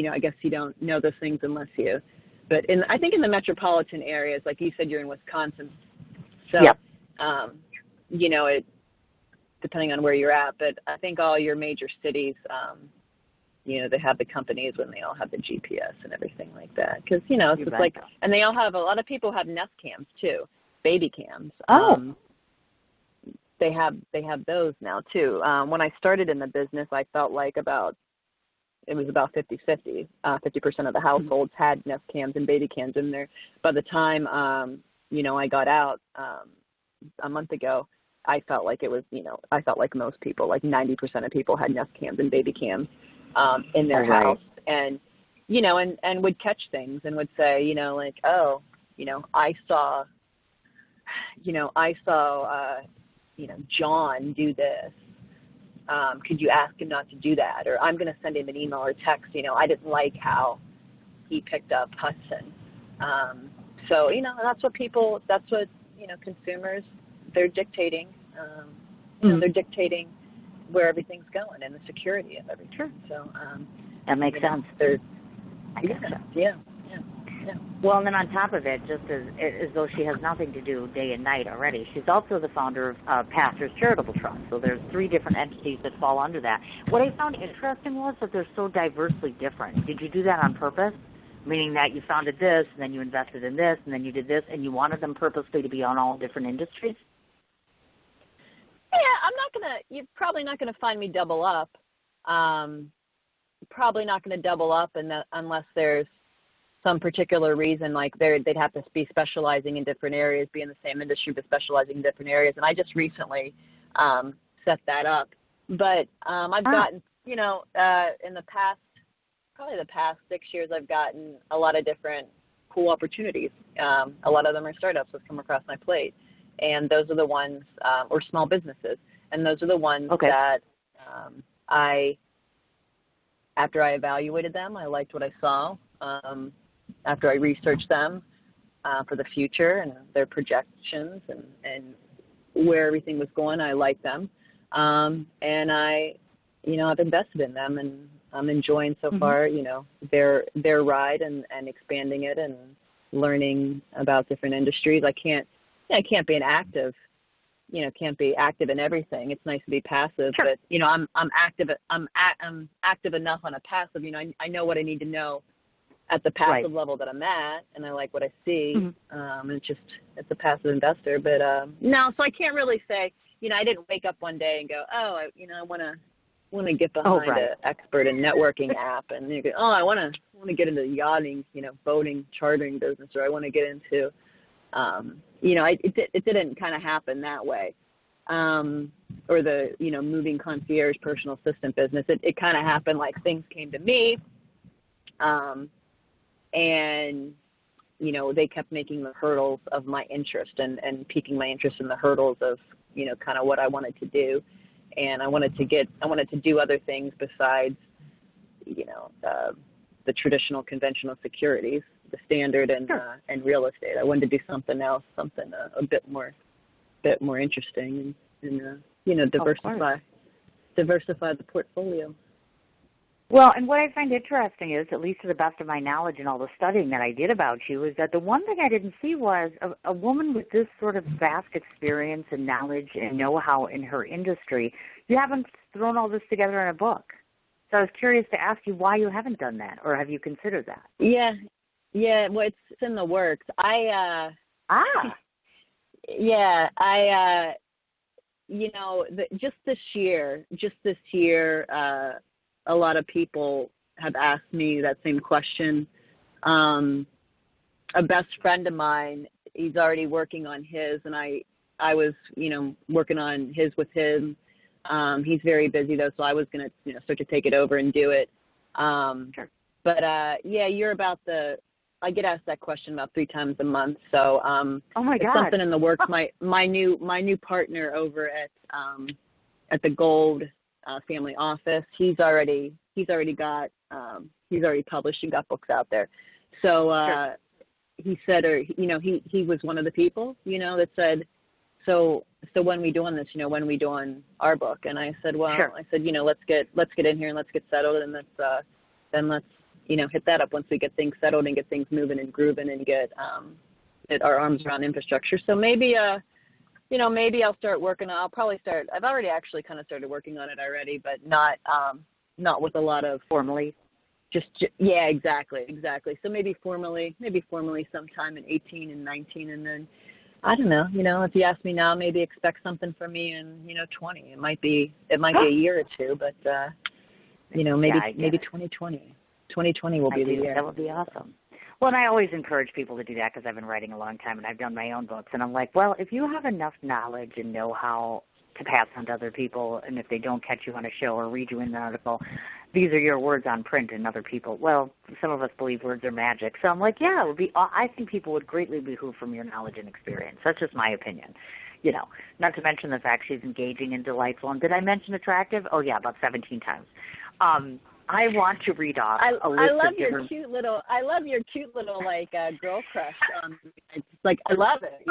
S5: I guess you don't know those things unless you. But I think in the metropolitan areas, like you said, you're in Wisconsin. So, it depending on where you're at. But I think all your major cities, they have the companies when they all have the GPS and everything like that. Because, it's just like, and they all have, a lot of people have Nest cams too, baby cams. They have those now too. When I started in the business, I felt like it was about 50-50. 50% of the households had Nest cams and baby cams in there. By the time, I got out a month ago, I felt like it was, I felt like most people, like 90% of people had Nest cams and baby cams in their house, and and would catch things and would say, I saw John do this. Could you ask him not to do that? Or I'm going to send him an email or text. I didn't like how he picked up Hudson. So that's what consumers, they're dictating. They're dictating where everything's going and the security of everything. So
S4: that makes sense. I guess so.
S5: Yeah.
S4: Well, and then on top of it, just as though she has nothing to do day and night already, she's also the founder of Pastors Charitable Trust. So there's 3 different entities that fall under that. What I found interesting was that they're so diversely different. Did you do that on purpose? Meaning that you founded this, and then you invested in this, and then you did this, and you wanted them purposely to be on all different industries?
S5: Yeah, you're probably not going to find me double up. Probably not going to double up unless there's some particular reason, like they'd have to be specializing in different areas, be in the same industry, but specializing in different areas. And I just recently set that up. But I've gotten, in the past 6 years, I've gotten a lot of different cool opportunities. A lot of them are startups that's come across my plate. And those are the ones, or small businesses. And those are the ones that after I evaluated them, I liked what I saw. After I researched them for the future and their projections and where everything was going, I liked them. And I've invested in them, and I'm enjoying so far, their ride and expanding it and learning about different industries. I can't be can't be active in everything. It's nice to be passive, but I'm active. I'm active enough on a passive. I know what I need to know at the passive level that I'm at, and I like what I see. It's a passive investor, but no. So I can't really say. I didn't wake up one day and go, I want to get behind an expert in networking app, and you go, I want to get into yachting, boating, chartering business, or I want to get into it didn't kind of happen that way. Or the, moving concierge personal assistant business. It kind of happened like things came to me. And, they kept making the hurdles of my interest and piquing my interest in the hurdles of, kind of what I wanted to do. And I wanted to do other things besides, the traditional conventional securities, the standard and real estate. I wanted to do something else, something a bit more interesting and diversify the portfolio.
S4: Well, and what I find interesting is, at least to the best of my knowledge and all the studying that I did about you, is that the one thing I didn't see was a woman with this sort of vast experience and knowledge and know-how in her industry. You haven't thrown all this together in a book. So I was curious to ask you why you haven't done that, or have you considered that?
S5: Yeah. Well, it's in the works. Just this year, a lot of people have asked me that same question. A best friend of mine, he's already working on his, and I was, working on his with him. He's very busy though, so I was going to, start to take it over and do it.
S4: Sure.
S5: But I get asked that question about 3 times a month. So,
S4: oh my God,
S5: it's something in the works. My new partner over at the Gold family office, he's already published and got books out there. So,
S4: sure.
S5: He said, he was one of the people, that said, so when we doing this, when we doing our book? And I said, well,
S4: sure.
S5: let's get in here and let's get settled, and let's hit that up once we get things settled and get things moving and grooving and get our arms around infrastructure. So maybe I'll start working. I'll probably start. I've already actually kind of started working on it already, but not with a lot of
S4: formally.
S5: Yeah, exactly. So maybe formally sometime in 18 and 19, and then I don't know. If you ask me now, maybe expect something from me in 20. It might be a year or two, but maybe 2020. 2020 will be the year.
S4: That would be awesome. Well, and I always encourage people to do that because I've been writing a long time and I've done my own books. And I'm like, well, if you have enough knowledge and know-how to pass on to other people, and if they don't catch you on a show or read you in an article, these are your words on print, and other people, well, some of us believe words are magic. So I'm like, yeah, it would be. I think people would greatly behoove from your knowledge and experience. That's just my opinion. Not to mention the fact she's engaging and delightful. And did I mention attractive? Oh, yeah, about 17 times. I want to read off a list of different...
S5: I love your cute little girl crush. It's like, I love it.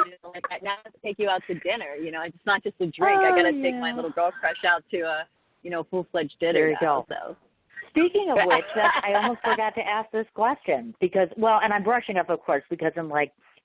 S5: I now have to take you out to dinner. It's not just a drink. I got to take my little girl crush out to a full-fledged dinner.
S4: There you go.
S5: So.
S4: Speaking of which, I almost forgot to ask this question because, and I'm brushing up, of course, because in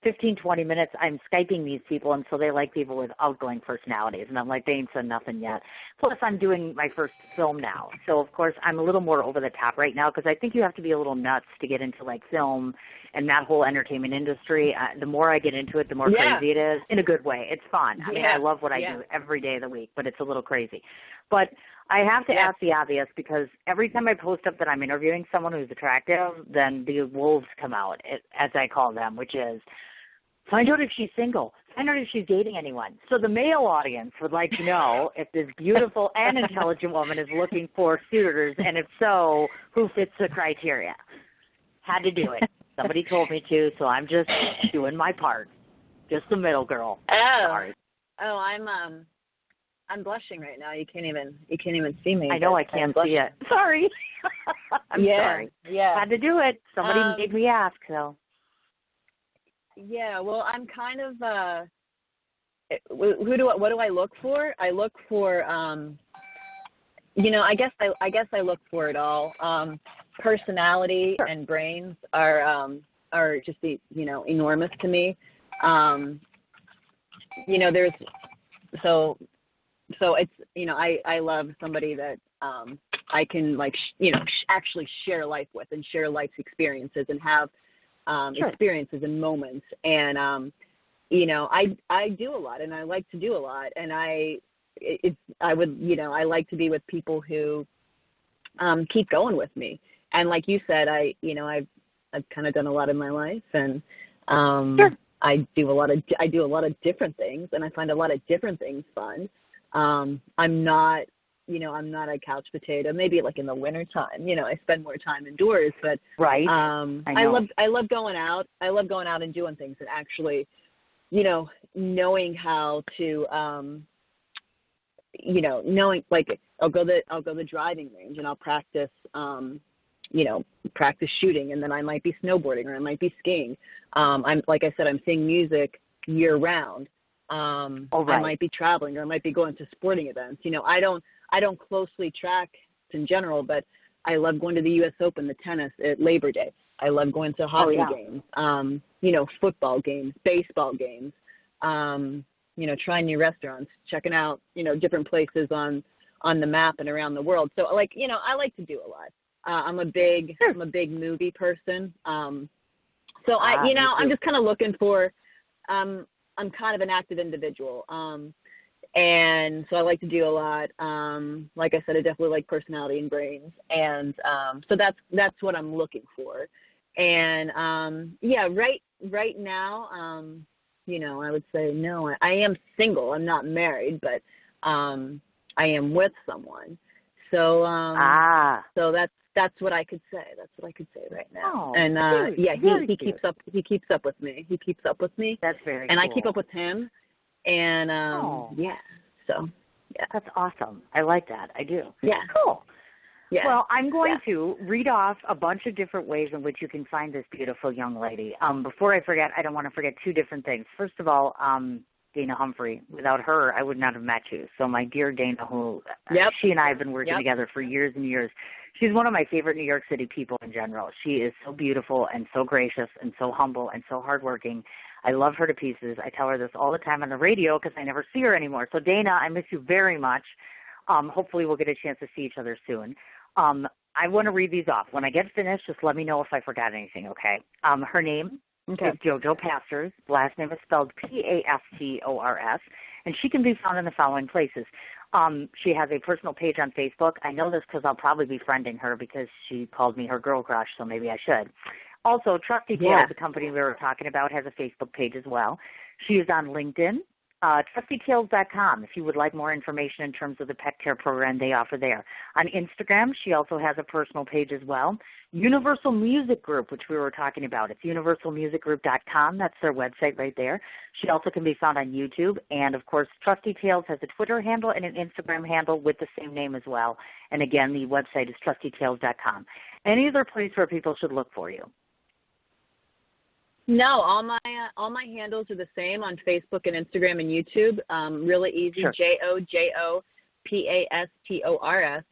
S4: 15, 20 minutes, I'm Skyping these people, and so they like people with outgoing personalities. And I'm like, they ain't said nothing yet. Plus, I'm doing my first film now. So, of course, I'm a little more over the top right now because I think you have to be a little nuts to get into, film and that whole entertainment industry. The more I get into it, the more crazy it is, in a good way. It's fun. I mean, I love what I do every day of the week, but it's a little crazy. But I have to ask the obvious because every time I post up that I'm interviewing someone who's attractive, then the wolves come out, as I call them, which is, find out if she's single. Find out if she's dating anyone. So the male audience would like to know if this beautiful and intelligent woman is looking for suitors, and if so, who fits the criteria. Had to do it. Somebody told me to, so I'm just doing my part. Just the middle girl. Sorry.
S5: Oh, I'm blushing right now. You can't even see me.
S4: I know I can't see it. Sorry. I'm sorry.
S5: Yeah.
S4: Had to do it. Somebody made me ask, so.
S5: Yeah, well, I'm kind of what do I look for? I look for I guess I look for it all. Personality and brains are just enormous to me. There's so it's I love somebody that I can actually share life with and share life's experiences and have experiences and moments. And, I do a lot and I like to do a lot. And I like to be with people who keep going with me. And like you said, I've kind of done a lot in my life, and I do a lot of different things, and I find a lot of different things fun. I'm not a couch potato. Maybe in the winter time, I spend more time indoors, but
S4: right.
S5: I love going out. I love going out and doing things and actually, knowing how to, knowing I'll go the driving range and I'll practice, practice shooting, and then I might be snowboarding or I might be skiing. I'm like I said, I'm singing music year round. I might be traveling, or I might be going to sporting events. I don't closely track in general, but I love going to the U.S. Open, the tennis at Labor Day. I love going to hockey games, football games, baseball games, trying new restaurants, checking out, different places on the map and around the world. So I like to do a lot. I'm a big movie person. So I'm just kind of looking for, I'm kind of an active individual. And so I like to do a lot. Like I said, I definitely like personality and brains. And so that's what I'm looking for. And right now, I would say no. I am single. I'm not married, but I am with someone. So so that's what I could say. That's what I could say right now.
S4: Oh,
S5: and
S4: he
S5: keeps up. He keeps up with me. He keeps up with me.
S4: That's very
S5: and
S4: cool.
S5: I keep up with him. And so
S4: that's awesome. I like that. I do.
S5: Yeah.
S4: Cool.
S5: Yeah.
S4: Well, I'm going to read off a bunch of different ways in which you can find this beautiful young lady. Before I forget, I don't want to forget two different things. First of all, Dana Humphrey. Without her, I would not have met you. So my dear Dana, who she and I have been working together for years and years. She's one of my favorite New York City people in general. She is so beautiful and so gracious and so humble and so hardworking. I love her to pieces. I tell her this all the time on the radio because I never see her anymore. So Dana, I miss you very much. Hopefully we'll get a chance to see each other soon. I want to read these off. When I get finished, just let me know if I forgot anything, okay? Her name is JoJo Pastors. Last name is spelled Pastors, and she can be found in the following places. She has a personal page on Facebook. I know this because I'll probably be friending her because she called me her girl crush, so maybe I should. Also, Trusty Tales, the company we were talking about, has a Facebook page as well. She is on LinkedIn. TrustyTales.com if you would like more information in terms of the pet care program they offer there. On Instagram, she also has a personal page as well. Universal Music Group, which we were talking about. It's universalmusicgroup.com. That's their website right there. She also can be found on YouTube. And, of course, Trusty Tales has a Twitter handle and an Instagram handle with the same name as well. And, again, the website is trustytales.com. Any other place where people should look for you?
S5: No, all my handles are the same on Facebook and Instagram and YouTube. Really easy.
S4: Sure.
S5: JoJoPastors.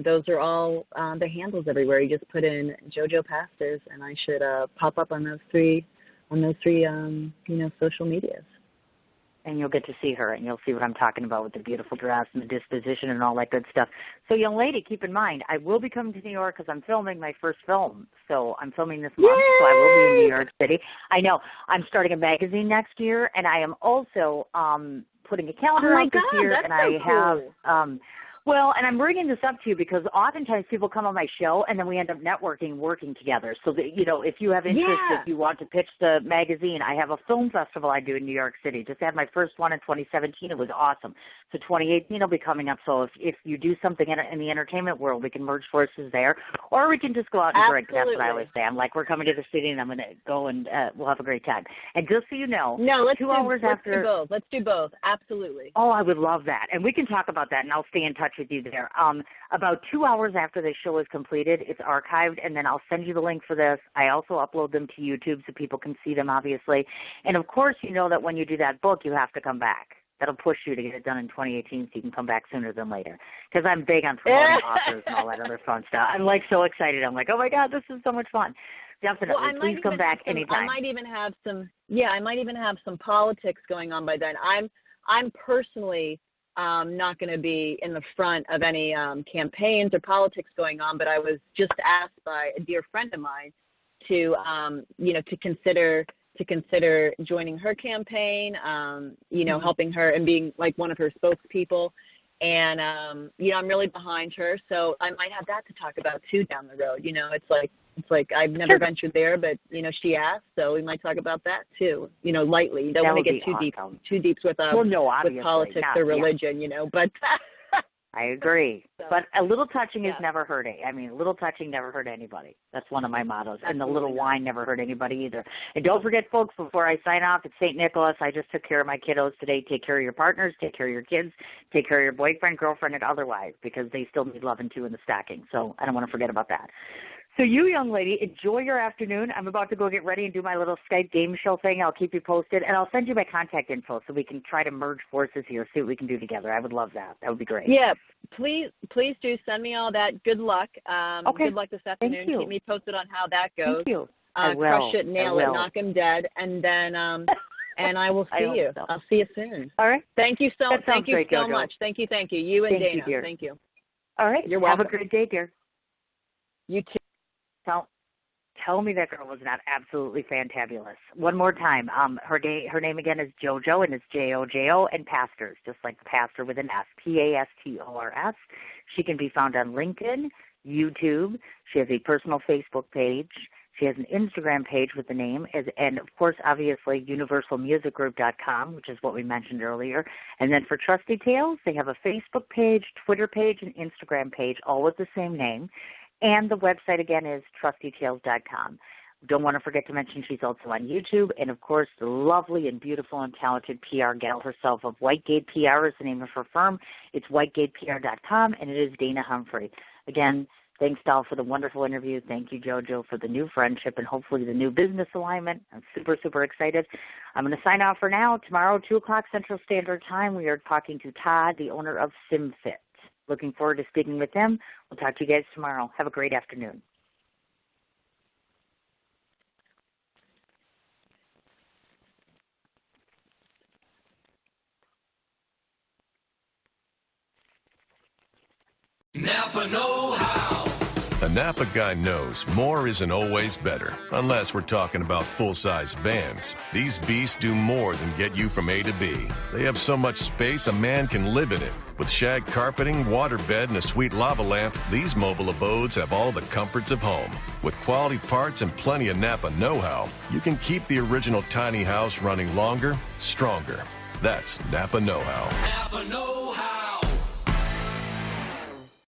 S5: Those are all the handles everywhere. You just put in JoJo Pastors, and I should pop up on those three social medias.
S4: And you'll get to see her, and you'll see what I'm talking about with the beautiful dress and the disposition and all that good stuff. So, young lady, keep in mind, I will be coming to New York because I'm filming my first film. So I'm filming this month, so I will be in New York City. I know. I'm starting a magazine next year, and I am also putting a calendar out this year.
S5: That's
S4: and
S5: so
S4: I have well, and I'm bringing this up to you because oftentimes people come on my show and then we end up networking, working together. So that, if you have interest, if you want to pitch the magazine, I have a film festival I do in New York City. Just had my first one in 2017. It was awesome. So 2018 will be coming up. So if you do something in the entertainment world, we can merge forces there, or we can just go out and drink. That's what I always say. I'm like, we're coming to the city and I'm going to go and we'll have a great time. And just so you know,
S5: let's
S4: 2 hours after.
S5: Let's do both. Let's do both. Absolutely.
S4: Oh, I would love that. And we can talk about that, and I'll stay in touch with you there. About 2 hours after the show is completed, it's archived, and then I'll send you the link for this. I also upload them to YouTube so people can see them, obviously. And, of course, you know that when you do that book, you have to come back. That'll push you to get it done in 2018 so you can come back sooner than later. Because I'm big on promoting authors and all that other fun stuff. I'm, so excited. I'm like, oh, my God, this is so much fun. Definitely.
S5: Well,
S4: please come back anytime.
S5: I might even have some politics going on by then. I'm personally not going to be in the front of any campaigns or politics going on, but I was just asked by a dear friend of mine to consider joining her campaign, helping her and being like one of her spokespeople. And, I'm really behind her, so I might have that to talk about too down the road. It's like I've never ventured there, but, she asked, so we might talk about that too, lightly. You don't want to get too deep with politics or religion, but
S4: I agree. So, but a little touching has never hurt it. A little touching never hurt anybody. That's one of my mottos. And the little wine never hurt anybody either. And don't forget, folks, before I sign off, it's St. Nicholas. I just took care of my kiddos today. Take care of your partners. Take care of your kids. Take care of your boyfriend, girlfriend, and otherwise, because they still need loving too in the stocking. So I don't want to forget about that. So you, young lady, enjoy your afternoon. I'm about to go get ready and do my little Skype game show thing. I'll keep you posted, and I'll send you my contact info so we can try to merge forces here, see what we can do together. I would love that. That would be great.
S5: Yeah, please do send me all that. Good luck.
S4: Okay.
S5: Good luck this afternoon.
S4: Thank you.
S5: Keep me posted on how that goes.
S4: Thank you. I will.
S5: Crush it, nail it, knock him dead, and then and I will see you.
S4: So.
S5: I'll see you soon.
S4: All right.
S5: Thank you so much.
S4: Thank you so
S5: much. Thank you. You and
S4: Thank
S5: Dana.
S4: you, dear.
S5: Thank you.
S4: All right.
S5: You're welcome.
S4: Have a great day, dear.
S5: You too.
S4: Tell me that girl was not absolutely fantabulous. One more time. Her name again is JoJo, and it's JoJo, and Pastors, just like the pastor with an S, Pastors. She can be found on LinkedIn, YouTube. She has a personal Facebook page. She has an Instagram page with the name, and of course, obviously, universalmusicgroup.com, which is what we mentioned earlier. And then for Trust Details, they have a Facebook page, Twitter page, and Instagram page, all with the same name. And the website, again, is trustdetails.com. Don't want to forget to mention she's also on YouTube. And, of course, the lovely and beautiful and talented PR gal herself of Whitegate PR is the name of her firm. It's whitegatepr.com, and it is Dana Humphrey. Again, thanks, Doll, for the wonderful interview. Thank you, JoJo, for the new friendship and hopefully the new business alignment. I'm super, super excited. I'm going to sign off for now. Tomorrow, 2 o'clock Central Standard Time, we are talking to Todd, the owner of SimFit. Looking forward to speaking with them. We'll talk to you guys tomorrow. Have a great afternoon.
S1: Napa know-how.
S2: A Napa guy knows more isn't always better, unless we're talking about full-size vans. These beasts do more than get you from A to B. They have so much space a man can live in it. With shag carpeting, waterbed, and a sweet lava lamp, these mobile abodes have all the comforts of home. With quality parts and plenty of Napa know-how, you can keep the original tiny house running longer, stronger. That's Napa know-how.
S1: Napa know-how.